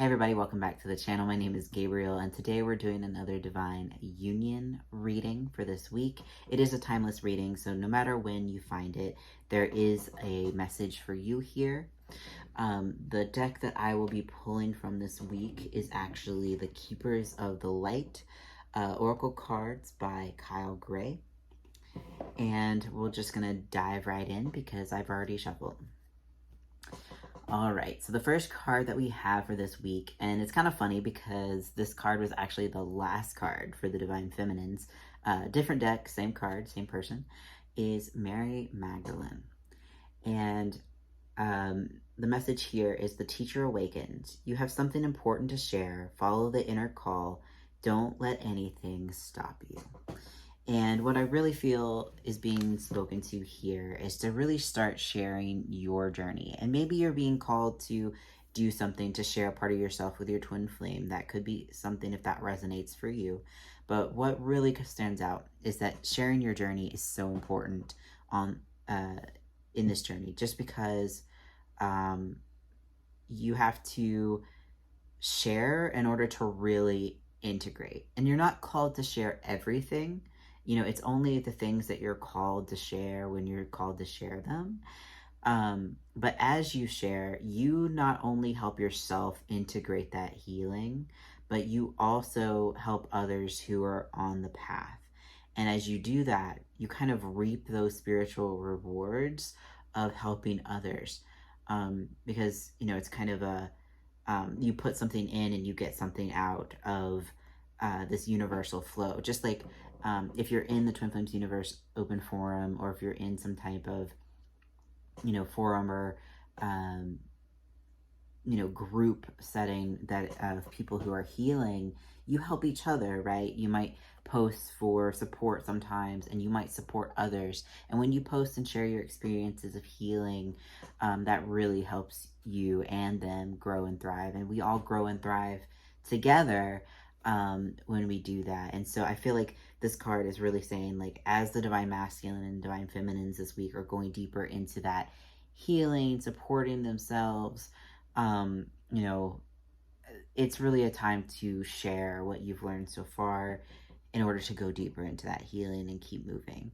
Hey everybody, welcome back to the channel. My name is Gabriel, and today we're doing another Divine Union reading for this week. It is a timeless reading, so no matter when you find it, there is a message for you here. The deck that I will be pulling from this week is actually the Keepers of the Light Oracle cards by Kyle Gray. And we're just going to dive right in because I've already shuffled. All right, so the first card that we have for this week, and it's kind of funny because this card was actually the last card for the Divine Feminines, different deck, same card, same person, is Mary Magdalene. And the message here is the teacher awakens. You have something important to share. Follow the inner call. Don't let anything stop you. And what I really feel is being spoken to here is to really start sharing your journey. And maybe you're being called to do something to share a part of yourself with your twin flame. That could be something if that resonates for you. But what really stands out is that sharing your journey is so important on in this journey, just because you have to share in order to really integrate. And you're not called to share everything. You know, it's only the things that you're called to share when you're called to share them. But as you share, you not only help yourself integrate that healing, but you also help others who are on the path. And as you do that, you kind of reap those spiritual rewards of helping others. Because, you know, it's kind of a, you put something in and you get something out of this universal flow. Just like if you're in the Twin Flames Universe open forum, or if you're in some type of, you know, forum or, you know, group setting that of people who are healing, you help each other, right? You might post for support sometimes, and you might support others. And when you post and share your experiences of healing, that really helps you and them grow and thrive. And we all grow and thrive together when we do that. And so I feel like this card is really saying, like, as the Divine Masculine and Divine Feminines this week are going deeper into that healing, supporting themselves, you know, it's really a time to share what you've learned so far in order to go deeper into that healing and keep moving.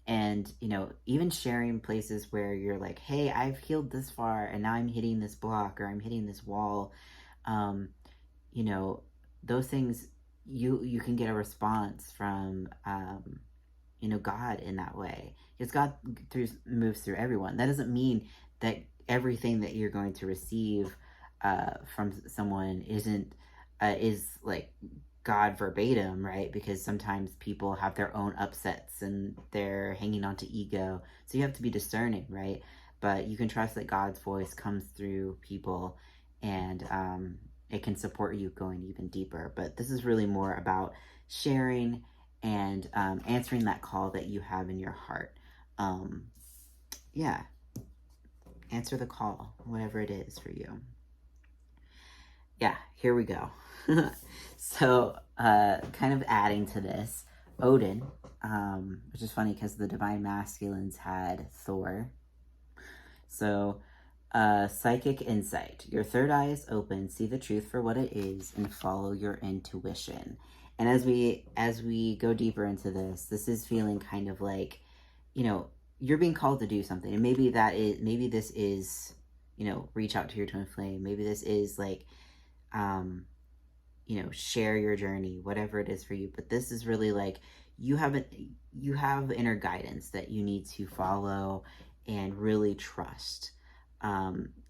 And, you know, even sharing places where you're like, hey, I've healed this far and now I'm hitting this block or I'm hitting this wall. You know, those things, you can get a response from, you know, God in that way, because God moves through everyone. That doesn't mean that everything that you're going to receive from someone is like God verbatim, right? Because sometimes people have their own upsets and they're hanging on to ego. So you have to be discerning, right? But you can trust that God's voice comes through people, and it can support you going even deeper. But this is really more about sharing and answering that call that you have in your heart. Yeah, answer the call, whatever it is for you. Yeah, here we go. So, kind of adding to this, Odin, which is funny because the Divine Masculines had Thor. So, psychic insight. Your third eye is open. See the truth for what it is and follow your intuition. And as we go deeper into this is feeling kind of like, you know, you're being called to do something. And maybe this is, you know, reach out to your twin flame. Maybe this is like, you know, share your journey, whatever it is for you. But this is really like, you have inner guidance that you need to follow and really trust.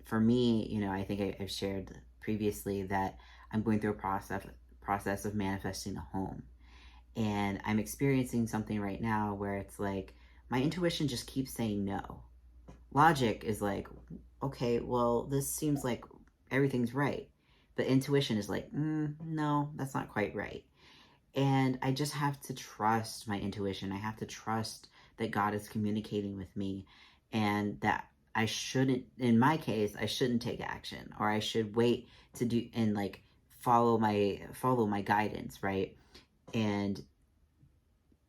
For me, you know, I think I've shared previously that I'm going through a process of manifesting a home. And I'm experiencing something right now where it's like, my intuition just keeps saying no. Logic is like, okay, well, this seems like everything's right. But intuition is like, no, that's not quite right. And I just have to trust my intuition. I have to trust that God is communicating with me, and that I shouldn't, in my case, I shouldn't take action, or I should wait to do and like follow my guidance, right? And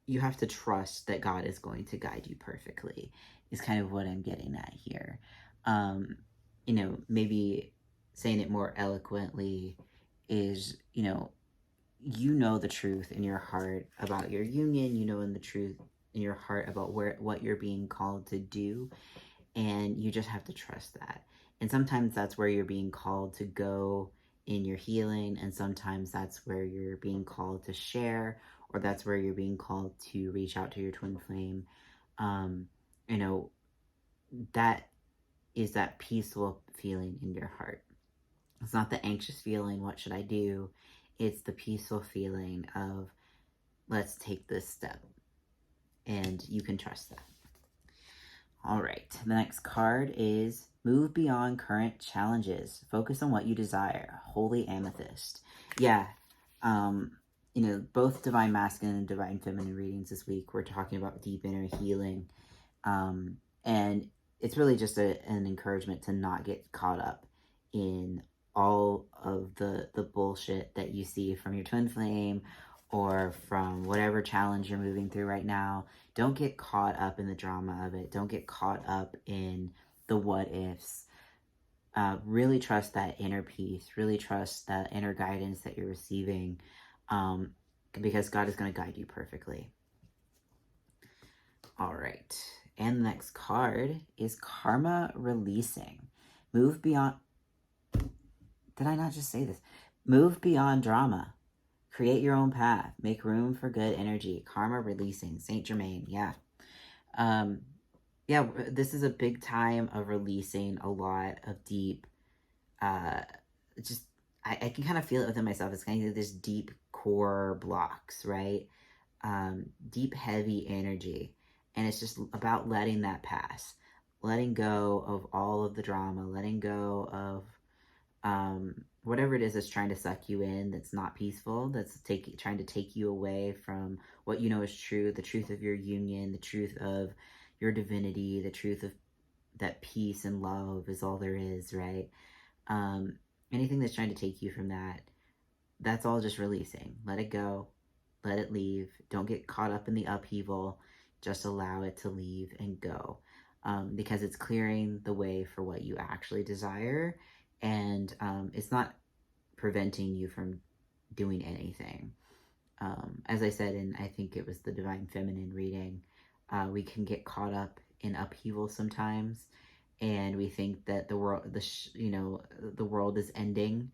you have to trust that God is going to guide you perfectly, is kind of what I'm getting at here. You know, maybe saying it more eloquently is, you know the truth in your heart about your union, in the truth in your heart about what you're being called to do, and you just have to trust that. And sometimes that's where you're being called to go in your healing, and sometimes that's where you're being called to share, or that's where you're being called to reach out to your twin flame. um, you know that is that peaceful feeling in your heart. It's not the anxious feeling, what should I do? It's the peaceful feeling of, let's take this step. And you can trust that. All right. The next card is move beyond current challenges. Focus on what you desire. Holy Amethyst. Yeah. Both Divine Masculine and Divine Feminine readings this week, we're talking about deep inner healing. And it's really just an encouragement to not get caught up in all of the bullshit that you see from your twin flame or from whatever challenge you're moving through right now. Don't get caught up in the drama of it. Don't get caught up in the what ifs. Really trust that inner peace. Really trust that inner guidance that you're receiving, because God is going to guide you perfectly. All right. And the next card is Karma Releasing. Move beyond... Did I not just say this? Move beyond drama. Create your own path. Make room for good energy. Karma Releasing. Saint Germain. Yeah. This is a big time of releasing a lot of deep... I can kind of feel it within myself. It's kind of this deep core blocks, right? Deep, heavy energy. And it's just about letting that pass. Letting go of all of the drama. Letting go of whatever it is that's trying to suck you in, that's not peaceful, that's trying to take you away from what you know is true, the truth of your union, the truth of your divinity, the truth of that peace and love is all there is, right? Anything that's trying to take you from that, that's all just releasing. Let it go. Let it leave. Don't get caught up in the upheaval. Just allow it to leave and go, because it's clearing the way for what you actually desire, and it's not preventing you from doing anything. As I said, and I think it was the Divine Feminine reading, we can get caught up in upheaval sometimes, and we think that the world is ending,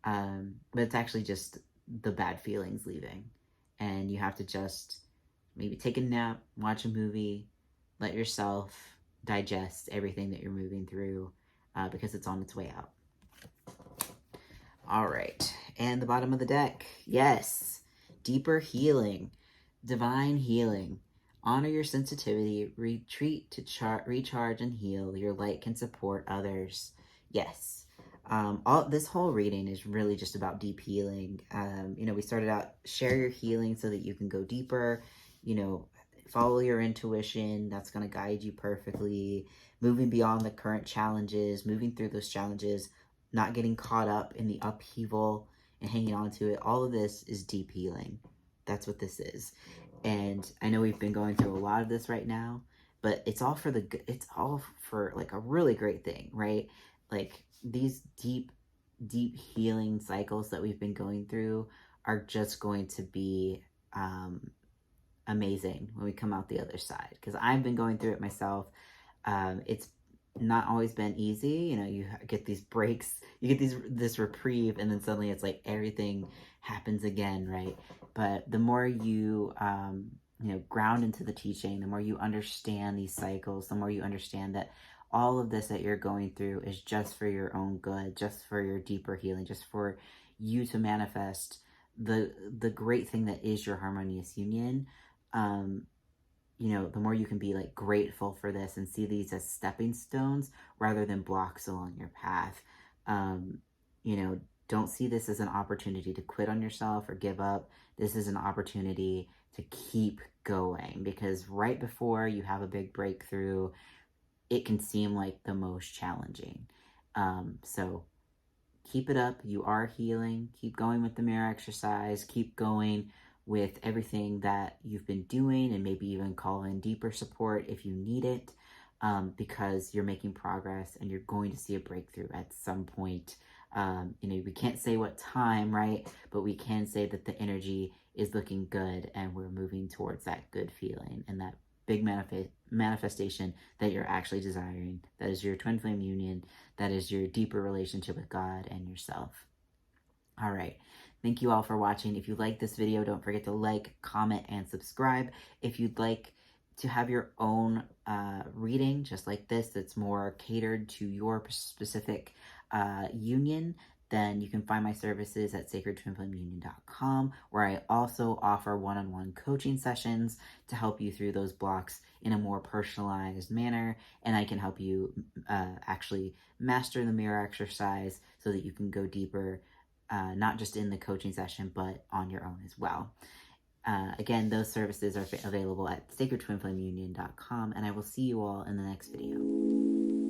but it's actually just the bad feelings leaving, and you have to just maybe take a nap, watch a movie, let yourself digest everything that you're moving through, because it's on its way out. All right, and the bottom of the deck, yes, deeper healing, divine healing. Honor your sensitivity, retreat to recharge and heal. Your light can support others. Yes. This whole reading is really just about deep healing. We started out, share your healing so that you can go deeper. Follow your intuition. That's going to guide you perfectly. Moving beyond the current challenges, moving through those challenges, not getting caught up in the upheaval and hanging on to it. All of this is deep healing. That's what this is. And I know we've been going through a lot of this right now, but it's all for like a really great thing, right? Like these deep healing cycles that we've been going through are just going to be amazing when we come out the other side, because I've been going through it myself. It's not always been easy. You get these breaks, you get this reprieve, and then suddenly it's like everything happens again, right? But the more you ground into the teaching, the more you understand these cycles, the more you understand that all of this that you're going through is just for your own good, just for your deeper healing, just for you to manifest the great thing that is your harmonious union. The more you can be like grateful for this and see these as stepping stones rather than blocks along your path. Don't see this as an opportunity to quit on yourself or give up. This is an opportunity to keep going, because right before you have a big breakthrough, it can seem like the most challenging. So keep it up. You are healing. Keep going with the mirror exercise. Keep going with everything that you've been doing, and maybe even call in deeper support if you need it, because you're making progress and you're going to see a breakthrough at some point We can't say what time, right? But we can say that the energy is looking good and we're moving towards that good feeling and that big manifestation that you're actually desiring. That is your twin flame union. That is your deeper relationship with God and yourself. All right. Thank you all for watching. If you like this video, don't forget to like, comment, and subscribe. If you'd like to have your own reading, just like this, that's more catered to your specific union, then you can find my services at sacredtwinflameunion.com, where I also offer one-on-one coaching sessions to help you through those blocks in a more personalized manner, and I can help you actually master the mirror exercise so that you can go deeper, not just in the coaching session, but on your own as well. Again, those services are available at sacredtwinflameunion.com, and I will see you all in the next video.